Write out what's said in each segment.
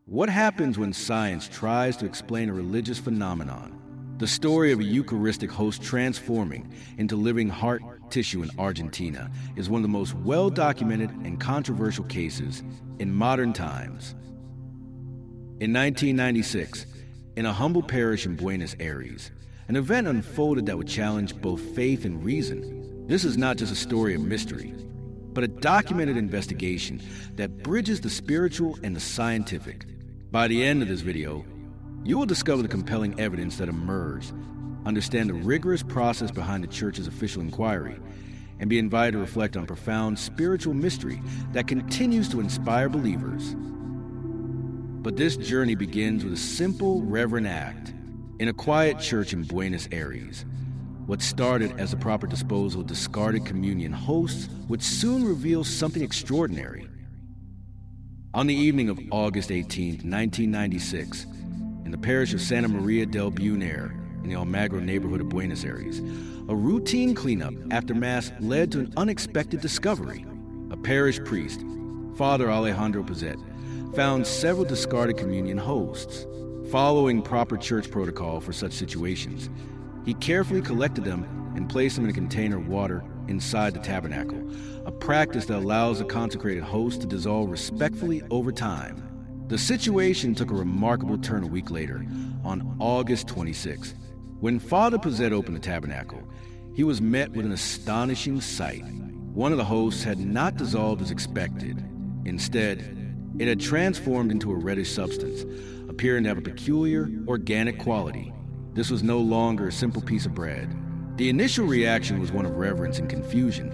What happens when science tries to explain a religious phenomenon? The story of a Eucharistic host transforming into living heart tissue in Argentina is one of the most well-documented and controversial cases in modern times. In 1996, in a humble parish in Buenos Aires, an event unfolded that would challenge both faith and reason. This is not just a story of mystery, but a documented investigation that bridges the spiritual and the scientific. By the end of this video, you will discover the compelling evidence that emerged, understand the rigorous process behind the Church's official inquiry, and be invited to reflect on profound spiritual mystery that continues to inspire believers. But this journey begins with a simple, reverent act. In a quiet church in Buenos Aires, what started as the proper disposal of discarded communion hosts would soon reveal something extraordinary. On the evening of August 18, 1996, in the parish of Santa Maria del Buenos in the Almagro neighborhood of Buenos Aires, a routine cleanup after Mass led to an unexpected discovery. A parish priest, Father Alejandro Pizet, found several discarded communion hosts. Following proper church protocol for such situations, he carefully collected them and placed them in a container of water inside the tabernacle, a practice that allows the consecrated host to dissolve respectfully over time. The situation took a remarkable turn a week later, on August 26th. When Father Pizet opened the tabernacle, he was met with an astonishing sight. One of the hosts had not dissolved as expected. Instead, it had transformed into a reddish substance, appearing to have a peculiar, organic quality. This was no longer a simple piece of bread. The initial reaction was one of reverence and confusion,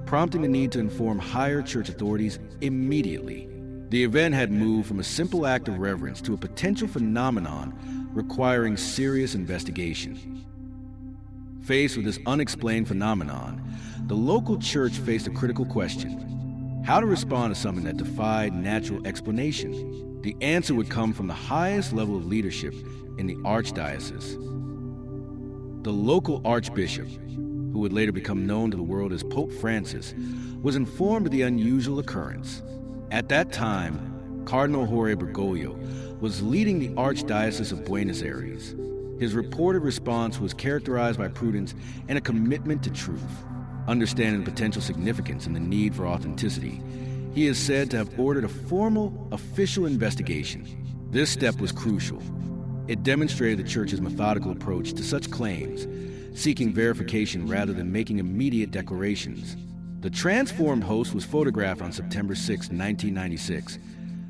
prompting the need to inform higher church authorities immediately. The event had moved from a simple act of reverence to a potential phenomenon requiring serious investigation. Faced with this unexplained phenomenon, the local church faced a critical question: how to respond to something that defied natural explanation. The answer would come from the highest level of leadership in the archdiocese. The local archbishop, who would later become known to the world as Pope Francis, was informed of the unusual occurrence. At that time, Cardinal Jorge Bergoglio was leading the Archdiocese of Buenos Aires. His reported response was characterized by prudence and a commitment to truth. Understanding the potential significance and the need for authenticity, he is said to have ordered a formal, official investigation. This step was crucial. It demonstrated the Church's methodical approach to such claims, seeking verification rather than making immediate declarations. The transformed host was photographed on September 6, 1996,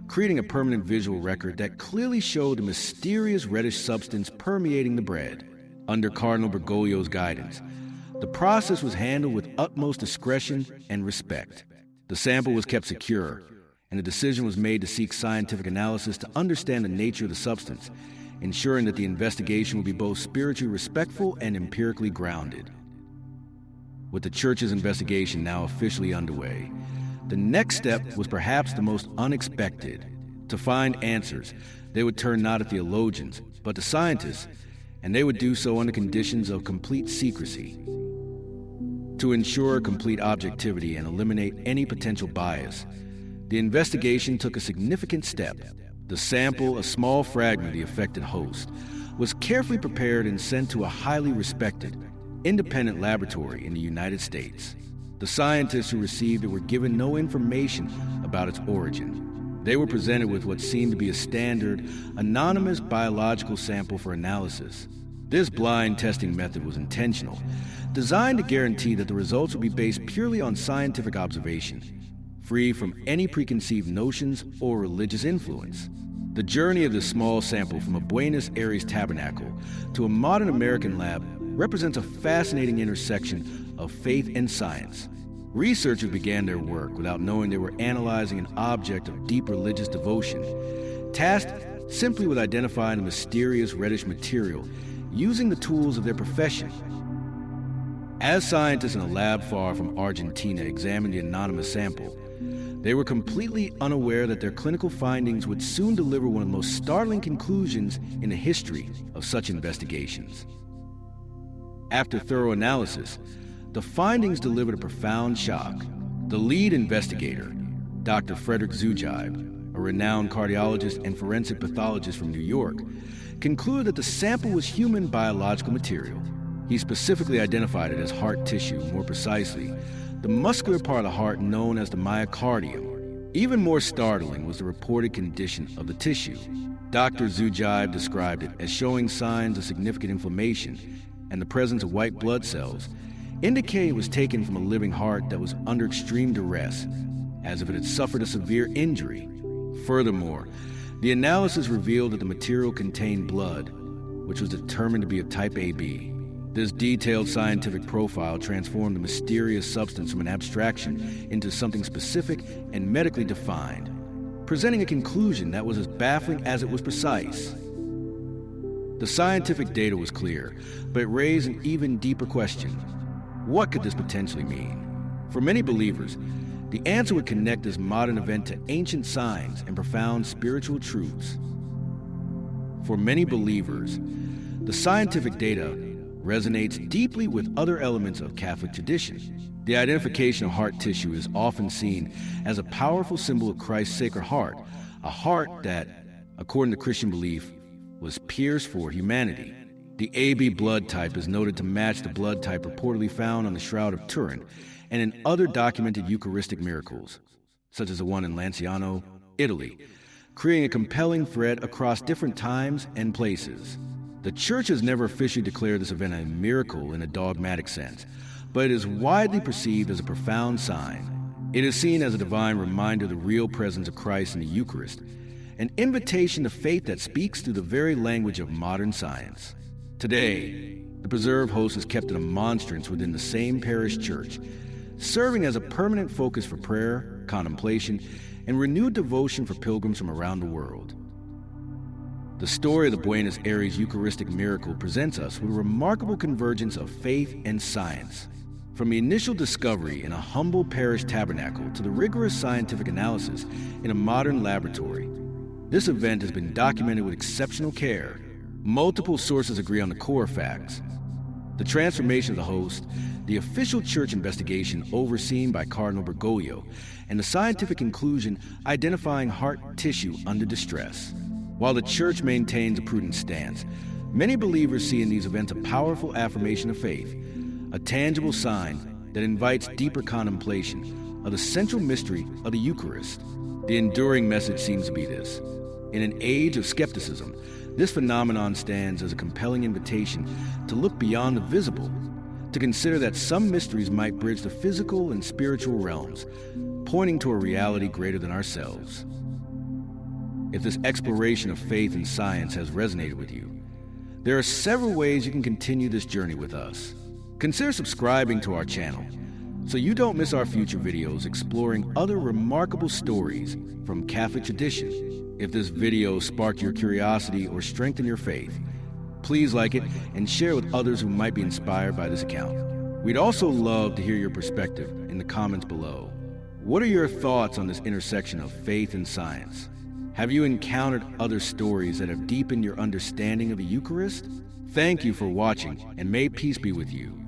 creating a permanent visual record that clearly showed the mysterious reddish substance permeating the bread. Under Cardinal Bergoglio's guidance, the process was handled with utmost discretion and respect. The sample was kept secure, and the decision was made to seek scientific analysis to understand the nature of the substance, ensuring that the investigation would be both spiritually respectful and empirically grounded. With the Church's investigation now officially underway, the next step was perhaps the most unexpected. To find answers, they would turn not to theologians, but to scientists, and they would do so under conditions of complete secrecy. To ensure complete objectivity and eliminate any potential bias, the investigation took a significant step. The sample, a small fragment of the affected host, was carefully prepared and sent to a highly respected, independent laboratory in the United States. The scientists who received it were given no information about its origin. They were presented with what seemed to be a standard, anonymous biological sample for analysis. This blind testing method was intentional, designed to guarantee that the results would be based purely on scientific observation, free from any preconceived notions or religious influence. The journey of this small sample from a Buenos Aires tabernacle to a modern American lab represents a fascinating intersection of faith and science. Researchers began their work without knowing they were analyzing an object of deep religious devotion, tasked simply with identifying a mysterious reddish material using the tools of their profession. As scientists in a lab far from Argentina examined the anonymous sample, they were completely unaware that their clinical findings would soon deliver one of the most startling conclusions in the history of such investigations. After thorough analysis, the findings delivered a profound shock. The lead investigator, Dr. Frederick Zugibe, a renowned cardiologist and forensic pathologist from New York, concluded that the sample was human biological material. He specifically identified it as heart tissue, more precisely, the muscular part of the heart known as the myocardium. Even more startling was the reported condition of the tissue. Dr. Zujaib described it as showing signs of significant inflammation and the presence of white blood cells, indicating it was taken from a living heart that was under extreme duress, as if it had suffered a severe injury. Furthermore, the analysis revealed that the material contained blood, which was determined to be of type AB. This detailed scientific profile transformed the mysterious substance from an abstraction into something specific and medically defined, presenting a conclusion that was as baffling as it was precise. The scientific data was clear, but it raised an even deeper question. What could this potentially mean? For many believers, the answer would connect this modern event to ancient signs and profound spiritual truths. For many believers, the scientific data resonates deeply with other elements of Catholic tradition. The identification of heart tissue is often seen as a powerful symbol of Christ's Sacred Heart, a heart that, according to Christian belief, was pierced for humanity. The AB blood type is noted to match the blood type reportedly found on the Shroud of Turin and in other documented Eucharistic miracles, such as the one in Lanciano, Italy, creating a compelling thread across different times and places. The Church has never officially declared this event a miracle in a dogmatic sense, but it is widely perceived as a profound sign. It is seen as a divine reminder of the real presence of Christ in the Eucharist, an invitation to faith that speaks through the very language of modern science. Today, the preserved host is kept in a monstrance within the same parish church, serving as a permanent focus for prayer, contemplation, and renewed devotion for pilgrims from around the world. The story of the Buenos Aires Eucharistic miracle presents us with a remarkable convergence of faith and science. From the initial discovery in a humble parish tabernacle to the rigorous scientific analysis in a modern laboratory, this event has been documented with exceptional care. Multiple sources agree on the core facts. The transformation of the host, the official church investigation overseen by Cardinal Bergoglio, and the scientific conclusion identifying heart tissue under distress. While the Church maintains a prudent stance, many believers see in these events a powerful affirmation of faith, a tangible sign that invites deeper contemplation of the central mystery of the Eucharist. The enduring message seems to be this. In an age of skepticism, this phenomenon stands as a compelling invitation to look beyond the visible, to consider that some mysteries might bridge the physical and spiritual realms, pointing to a reality greater than ourselves. If this exploration of faith and science has resonated with you, there are several ways you can continue this journey with us. Consider subscribing to our channel so you don't miss our future videos exploring other remarkable stories from Catholic tradition. If this video sparked your curiosity or strengthened your faith, please like it and share with others who might be inspired by this account. We'd also love to hear your perspective in the comments below. What are your thoughts on this intersection of faith and science? Have you encountered other stories that have deepened your understanding of the Eucharist? Thank you for watching, and may peace be with you.